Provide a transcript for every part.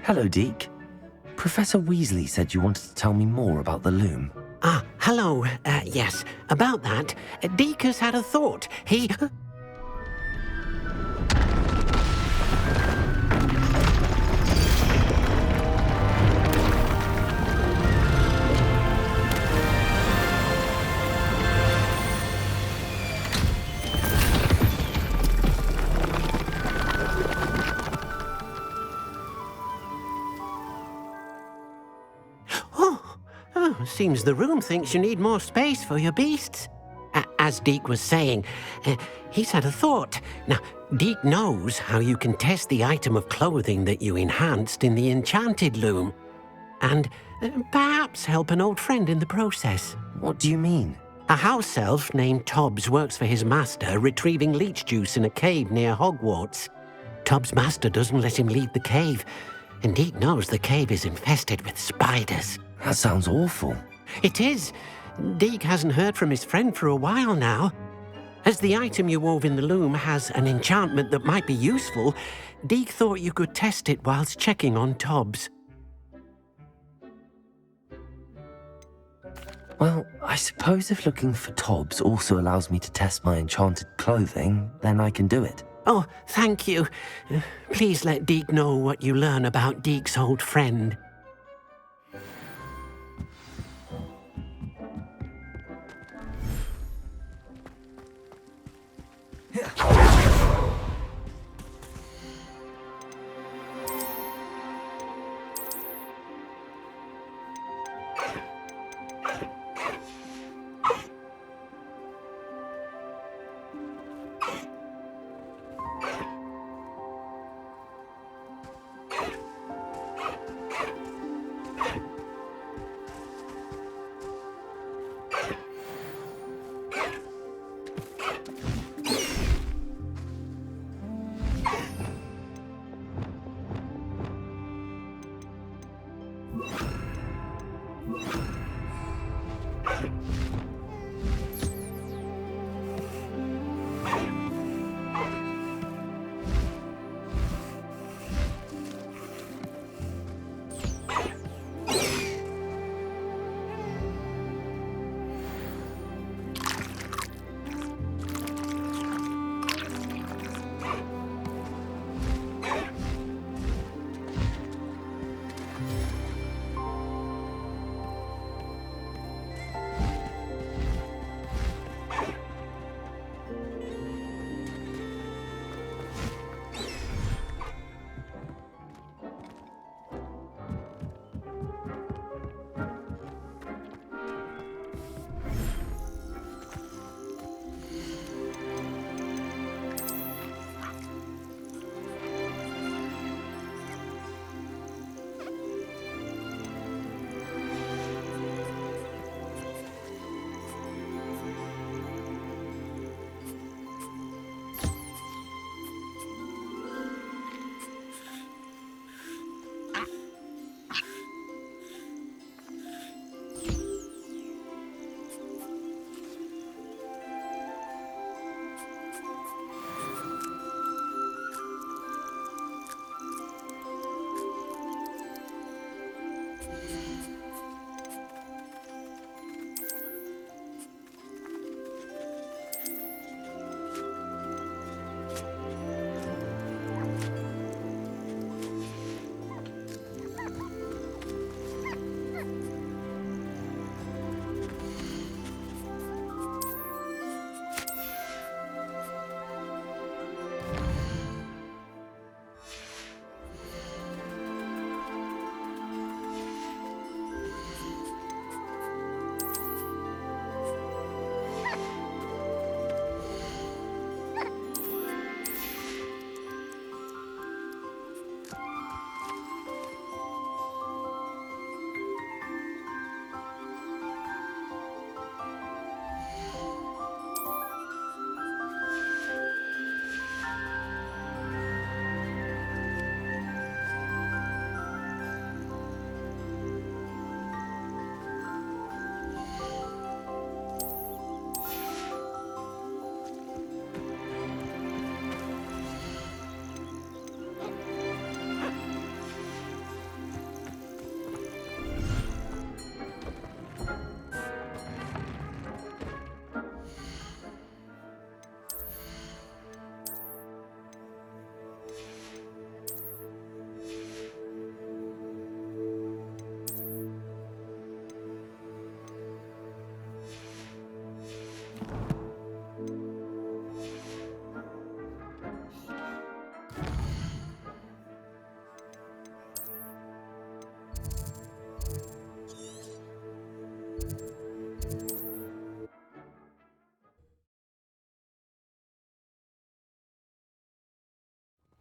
Hello, Deke. Professor Weasley said you wanted to tell me more about the loom. Ah, hello. Yes, about that. Deke has had a thought. He... Seems the room thinks you need more space for your beasts. As Deke was saying, he's had a thought. Now, Deke knows how you can test the item of clothing that you enhanced in the enchanted loom. And perhaps help an old friend in the process. What do you mean? A house elf named Tobbs works for his master, retrieving leech juice in a cave near Hogwarts. Tobbs' master doesn't let him leave the cave, and Deke knows the cave is infested with spiders. That sounds awful. It is. Deke hasn't heard from his friend for a while now. As the item you wove in the loom has an enchantment that might be useful, Deke thought you could test it whilst checking on Tobbs. Well, I suppose if looking for Tobbs also allows me to test my enchanted clothing, then I can do it. Oh, thank you. Please let Deke know what you learn about Deke's old friend.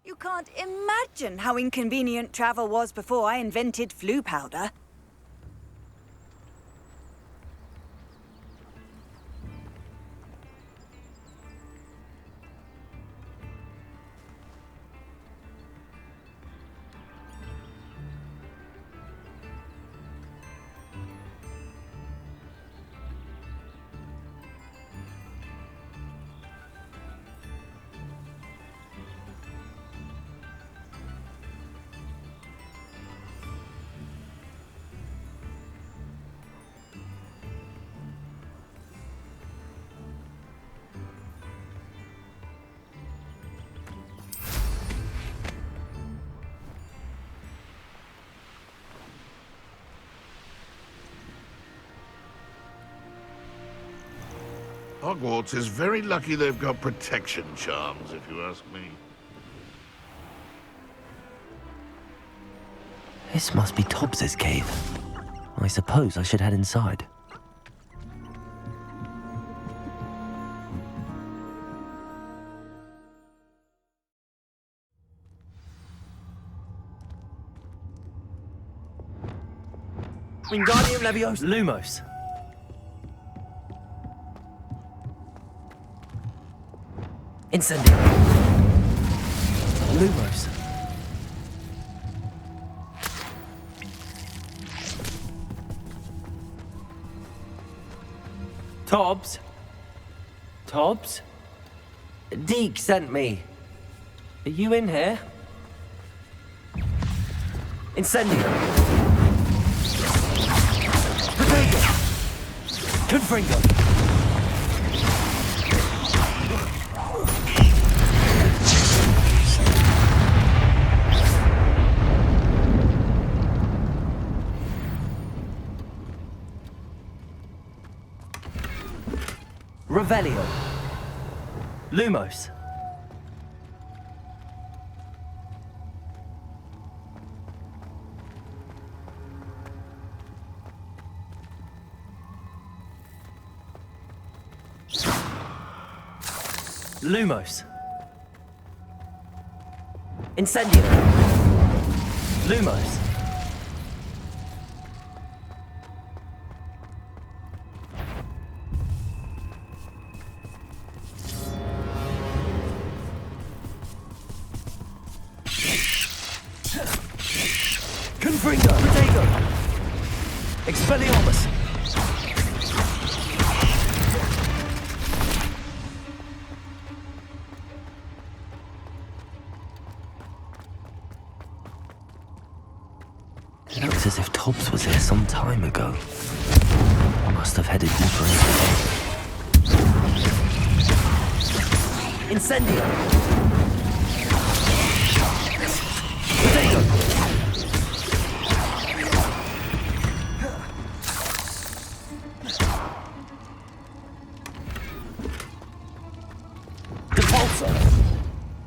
You can't imagine how inconvenient travel was before I invented flu powder. Hogwarts is very lucky they've got protection charms, if you ask me. This must be Tobbs's cave. I suppose I should head inside. Wingardium Leviosa. Lumos. Incendio. Lumos. Tobbs? Tobbs? Deke sent me. Are you in here? Incendio. Protego. Confringo. Revelio. Lumos. Lumos. Incendio. Lumos. Confringo. Protego. Expelliarmus. It looks as if Tobbs was here some time ago. I must have headed deeper into the Incendio. Protego.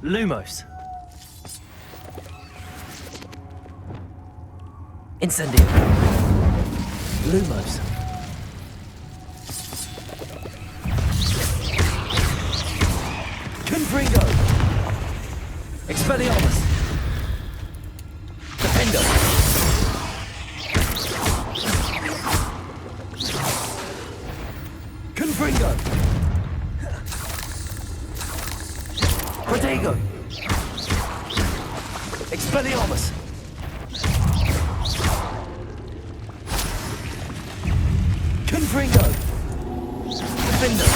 Lumos. Incendio. Lumos. Confringo. Expelliarmus. Defendo. Confringo. Protego. Expelliarmus. Confringo. Defender.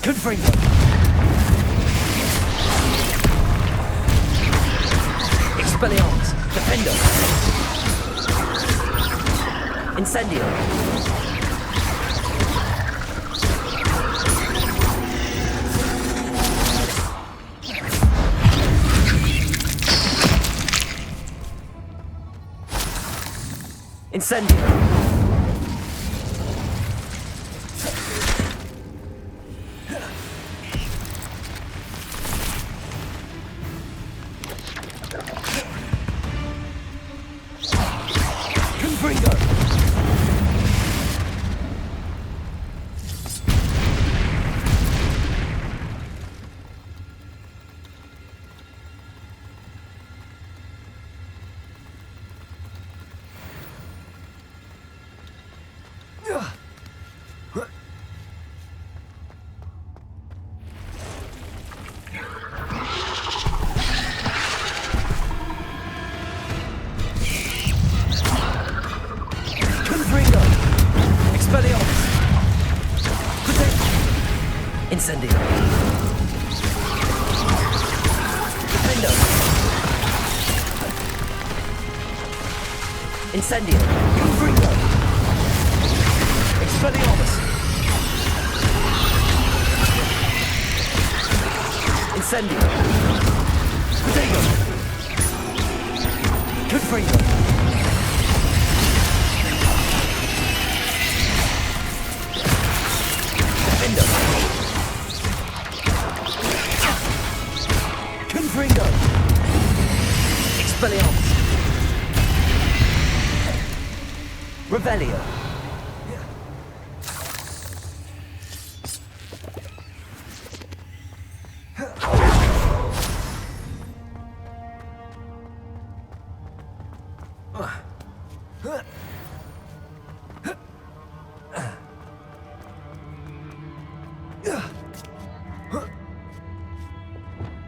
Confringo. Expelliarmus. Defendo. Incendio. Incendio! Confringo! Incendio. Defendo. Incendio. Confringo. Expelliarmus. Incendio. Protego. Confringo. Defendo. Confringo! Expelliarmus! Revelio!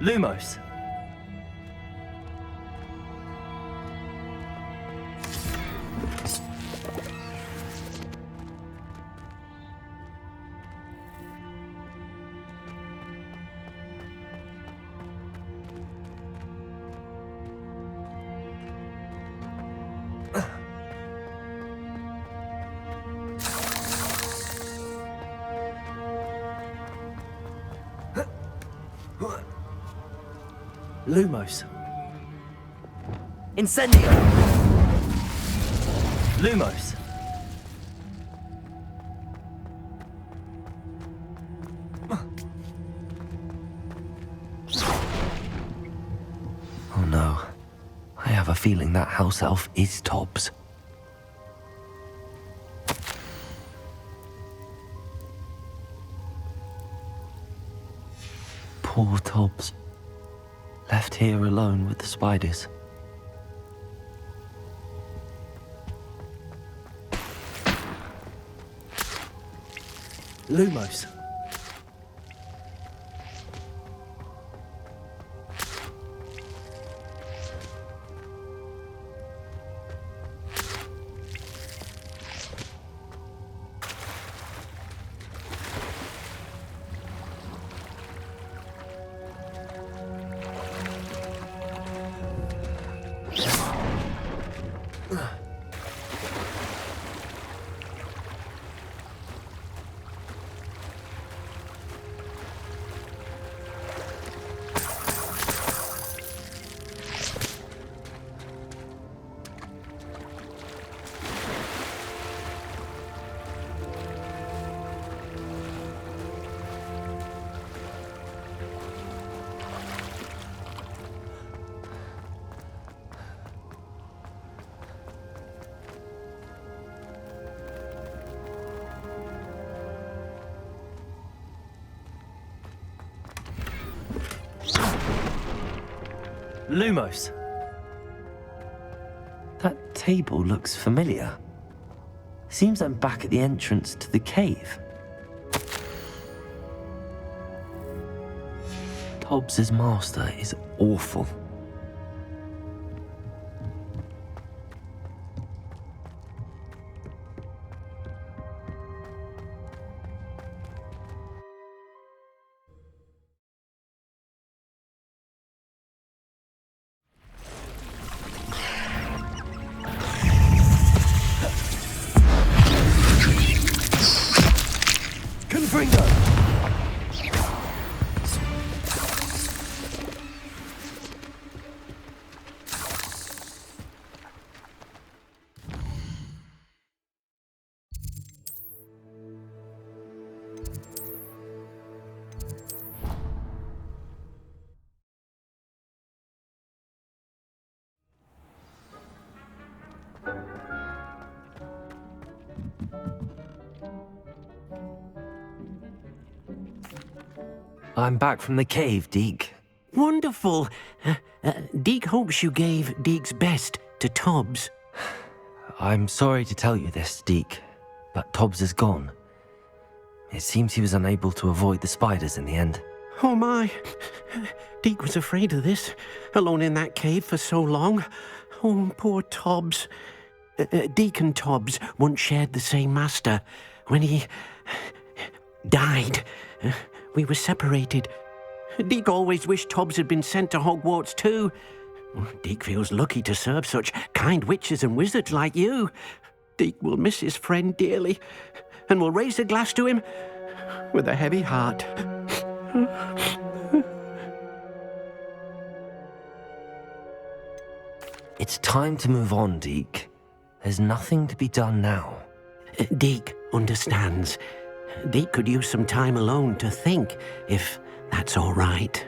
Lumos! Lumos. Incendio. Lumos. Oh no. I have a feeling that house elf is Tobbs. Poor Tobbs. Left here alone with the spiders. Lumos. Lumos. That table looks familiar. Seems I'm back at the entrance to the cave. Tobbs's master is awful. Confringo! I'm back from the cave, Deke. Wonderful. Deke hopes you gave Deke's best to Tobbs. I'm sorry to tell you this, Deke, but Tobbs is gone. It seems he was unable to avoid the spiders in the end. Oh my. Deke was afraid of this, alone in that cave for so long. Oh, poor Tobbs. Deke and Tobbs once shared the same master. When he died, we were separated. Deke always wished Tobbs had been sent to Hogwarts too. Deke feels lucky to serve such kind witches and wizards like you. Deke will miss his friend dearly, and will raise a glass to him with a heavy heart. It's time to move on, Deke. There's nothing to be done now. Deke understands. Deke could use some time alone to think, if that's all right.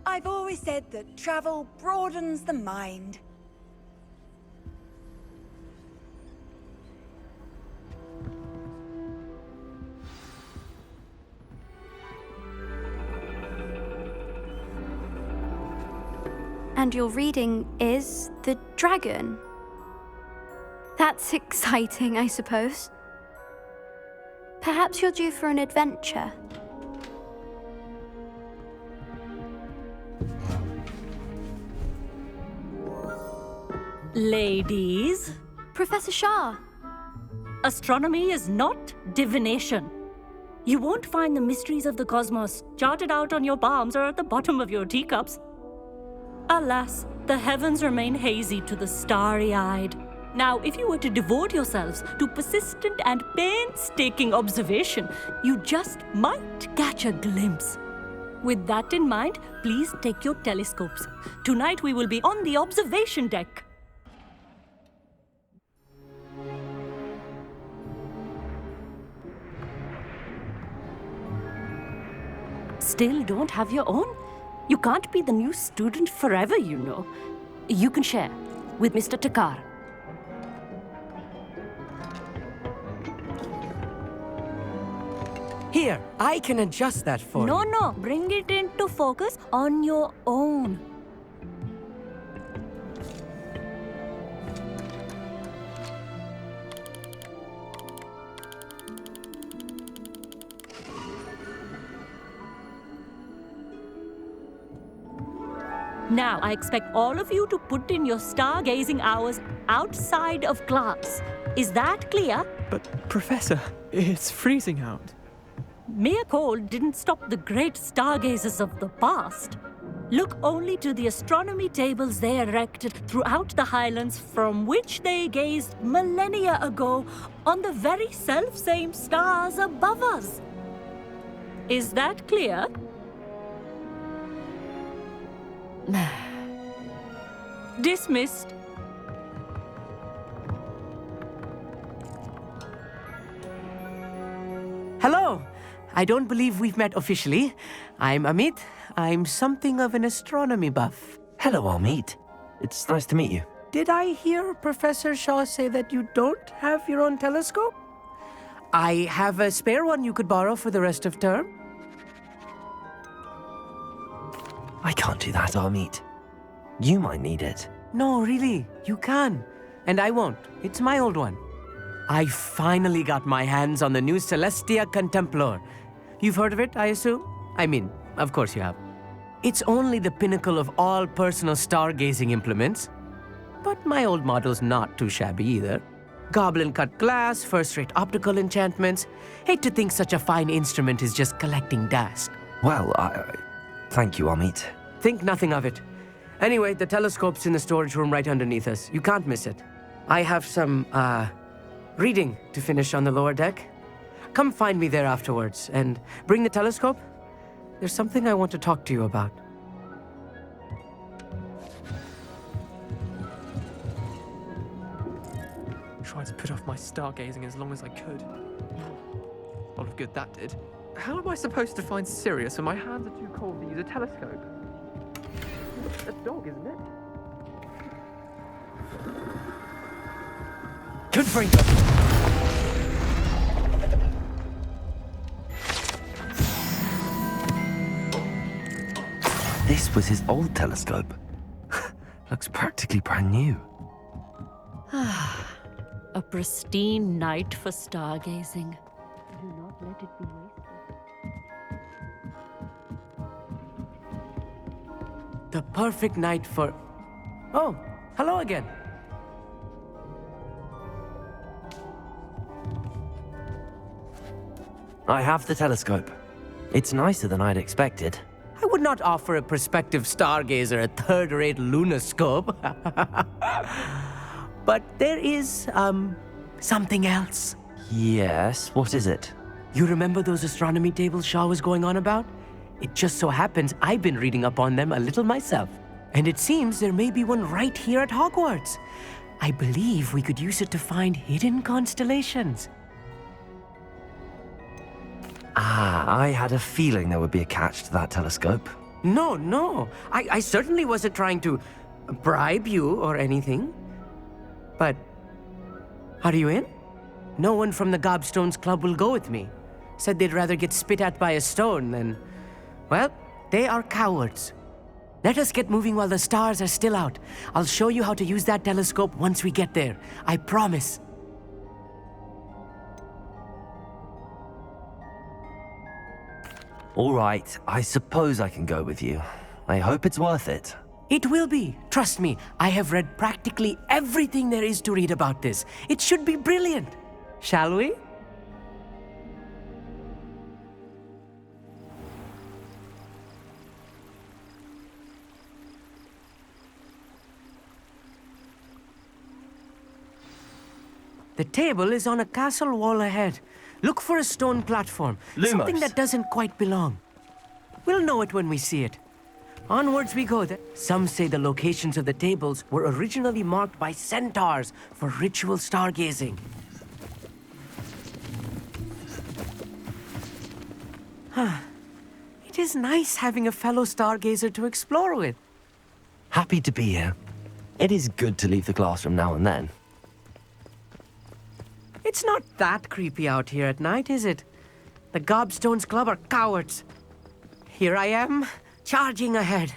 I've always said that travel broadens the mind. And your reading is The Dragon. That's exciting, I suppose. Perhaps you're due for an adventure. Ladies, Professor Shah. astronomy is not divination. You won't find the mysteries of the cosmos charted out on your palms or at the bottom of your teacups. Alas, the heavens remain hazy to the starry-eyed. Now, if you were to devote yourselves to persistent and painstaking observation, you just might catch a glimpse. With that in mind, please take your telescopes. Tonight we will be on the observation deck. Still don't have your own? You can't be the new student forever, you know. You can share with Mr. Takar. Here, I can adjust that for you. No, bring it into focus on your own. Now, I expect all of you to put in your stargazing hours outside of class. Is that clear? But, Professor, it's freezing out. Mere cold didn't stop the great stargazers of the past. Look only to the astronomy tables they erected throughout the Highlands from which they gazed millennia ago on the very self-same stars above us. Is that clear? Hmm. Dismissed. Hello. I don't believe we've met officially. I'm Amit. I'm something of an astronomy buff. Hello, Amit. It's nice to meet you. Did I hear Professor Shaw say that you don't have your own telescope? I have a spare one you could borrow for the rest of term. I can't do that, Amit. You might need it. No, really, you can. And I won't. It's my old one. I finally got my hands on the new Celestia Contemplar. You've heard of it, I assume? I mean, of course you have. It's only the pinnacle of all personal stargazing implements. But my old model's not too shabby either. Goblin-cut glass, first-rate optical enchantments. Hate to think such a fine instrument is just collecting dust. Well, thank you, Amit. Think nothing of it. Anyway, the telescope's in the storage room right underneath us. You can't miss it. I have some, reading to finish on the lower deck. Come find me there afterwards, and bring the telescope. There's something I want to talk to you about. Tried to put off my stargazing as long as I could. A lot of good that did. How am I supposed to find Sirius when my hands are too cold to use a telescope? It's a dog, isn't it? Good brain. This was his old telescope. Looks practically brand new. A pristine night for stargazing. Do not let it be wasted. The perfect night for... Oh, hello again. I have the telescope. It's nicer than I'd expected. I would not offer a prospective stargazer a third-rate lunoscope. But there is, something else. Yes, what is it? You remember those astronomy tables Shaw was going on about? It just so happens I've been reading up on them a little myself. And it seems there may be one right here at Hogwarts. I believe we could use it to find hidden constellations. I had a feeling there would be a catch to that telescope. No. I certainly wasn't trying to bribe you or anything. But, are you in? No one from the Gobstones Club will go with me. Said they'd rather get spit at by a stone than... Well, they are cowards. Let us get moving while the stars are still out. I'll show you how to use that telescope once we get there. I promise. All right, I suppose I can go with you. I hope it's worth it. It will be. Trust me, I have read practically everything there is to read about this. It should be brilliant. Shall we? The table is on a castle wall ahead. Look for a stone platform. Something that doesn't quite belong. We'll know it when we see it. Onwards we go. Some say the locations of the tables were originally marked by centaurs for ritual stargazing. It is nice having a fellow stargazer to explore with. Happy to be here. It is good to leave the classroom now and then. It's not that creepy out here at night, is it? The Gobstones Club are cowards. Here I am, charging ahead.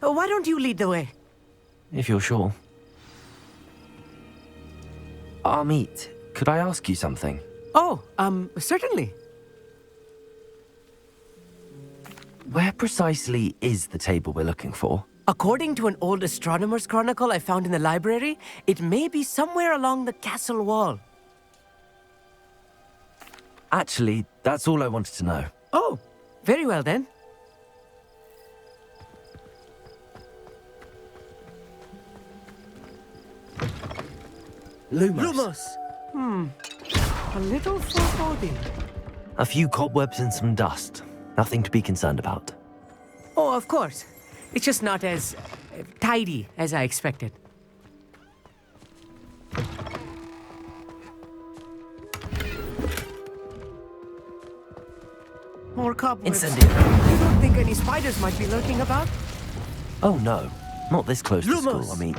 Why don't you lead the way? If you're sure. Amit, could I ask you something? Oh, certainly. Where precisely is the table we're looking for? According to an old astronomer's chronicle I found in the library, it may be somewhere along the castle wall. Actually, that's all I wanted to know. Oh, very well then. Lumos. A little foreboding. A few cobwebs and some dust. Nothing to be concerned about. Oh, of course. It's just not as tidy as I expected. more cobwebs. Incendiary. You don't think any spiders might be lurking about? Oh no, not this close to Lumos. school, I mean.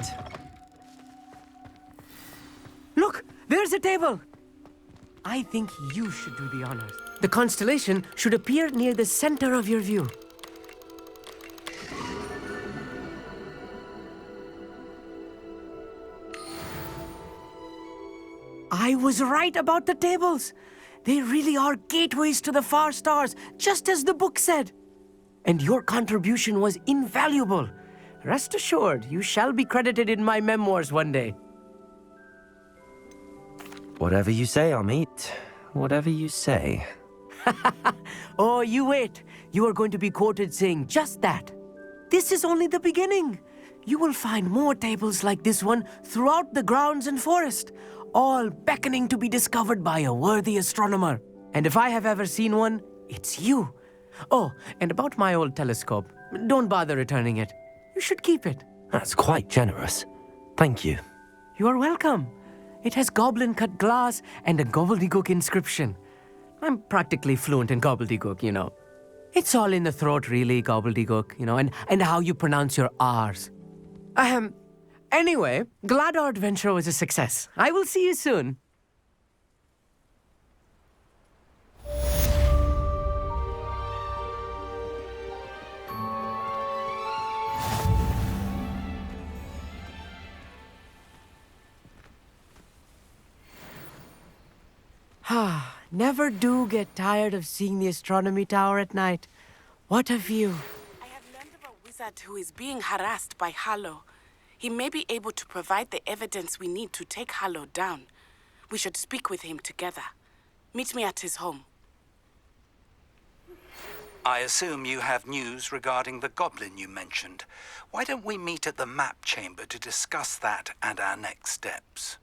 Look, there's a table. I think you should do the honors. The constellation should appear near the center of your view. I was right about the tables. They really are gateways to the far stars, just as the book said. And your contribution was invaluable. Rest assured, you shall be credited in my memoirs one day. Whatever you say, Amit. Whatever you say. Oh, you wait. You are going to be quoted saying just that. This is only the beginning. You will find more tables like this one throughout the grounds and forest, all beckoning to be discovered by a worthy astronomer. And if I have ever seen one, it's you. Oh, and about my old telescope, don't bother returning it. You should keep it. That's quite generous. Thank you. You are welcome. It has goblin-cut glass and a gobbledygook inscription. I'm practically fluent in gobbledygook, you know. It's all in the throat, really, gobbledygook, you know, and how you pronounce your R's. Anyway, glad our adventure was a success. I will see you soon. Never do get tired of seeing the astronomy tower at night. What a view. I have learned of a wizard who is being harassed by Harlow. He may be able to provide the evidence we need to take Harlow down. We should speak with him together. Meet me at his home. I assume you have news regarding the goblin you mentioned. Why don't we meet at the map chamber to discuss that and our next steps?